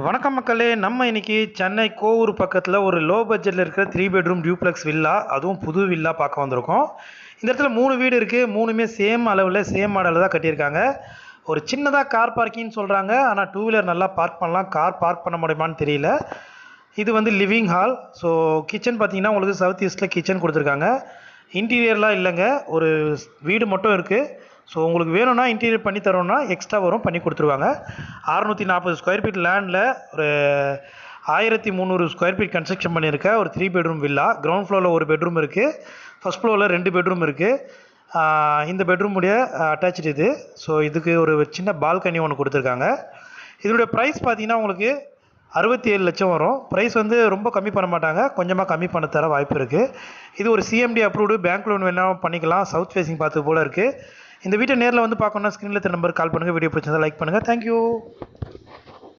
வணக்கம் மக்களே, நம்ம இன்னைக்கு சென்னை கோவூர் பக்கத்தில் ஒரு லோ பட்ஜெட்டில் இருக்கிற 3 பெட்ரூம் டியூப்ளெக்ஸ் வில்லா, அதுவும் புது வில்லா பார்க்க வந்திருக்கோம். இந்த இடத்துல 3 வீடு இருக்குது. 3மே சேம் அளவில் சேம் மாடலில் தான் கட்டியிருக்காங்க. ஒரு சின்னதாக கார் பார்க்கிங்னு சொல்கிறாங்க. ஆனால் டூ வீலர் நல்லா பார்க் பண்ணலாம். கார் பார்க் பண்ண முடியுமான்னு தெரியல. இது வந்து லிவிங் ஹால். ஸோ கிச்சன் பார்த்தீங்கன்னா உங்களுக்கு சவுத் ஈஸ்ட்டில் கிச்சன் கொடுத்துருக்காங்க. இன்டீரியர்லாம் இல்லைங்க, ஒரு வீடு மட்டும் இருக்குது. ஸோ உங்களுக்கு வேணும்னா இன்டீரியர் பண்ணி தரோன்னா எக்ஸ்ட்ரா வரும், பண்ணி கொடுத்துருவாங்க. 640 ஸ்கொயர் ஃபீட் லேண்டில் ஒரு 1300 ஸ்கொயர் ஃபீட் கன்ஸ்ட்ரக்ஷன் பண்ணியிருக்க ஒரு 3 பெட்ரூம் வில்லா. கிரவுண்ட் ஃப்ளோரில் ஒரு பெட்ரூம் இருக்குது, ஃபஸ்ட் ஃப்ளோரில் 2 பெட்ரூம் இருக்குது. இந்த பெட்ரூமுடைய அட்டாச்சு இது. ஸோ இதுக்கு ஒரு சின்ன பால்கனி ஒன்று கொடுத்துருக்காங்க. இதனுடைய ப்ரைஸ் பார்த்தீங்கன்னா உங்களுக்கு 67 லட்சம் வரும். ப்ரைஸ் வந்து ரொம்ப கம்மி பண்ண மாட்டாங்க, கொஞ்சமாக கம்மி பண்ண தர வாய்ப்பு இருக்குது. இது ஒரு சிஎம்டி அப்ரூவ்டு, பேங்க் லோன் வேணால் பண்ணிக்கலாம். சவுத் ஃபேஸிங் பார்த்து போல் இருக்குது. இந்த வீட்டை நேரில் வந்து பார்க்கணுன்னா ஸ்க்ரீனில் நம்பர் கால் பண்ணுங்கள். வீடியோ பிடிச்சதை லைக் பண்ணுங்கள். தேங்க்யூ.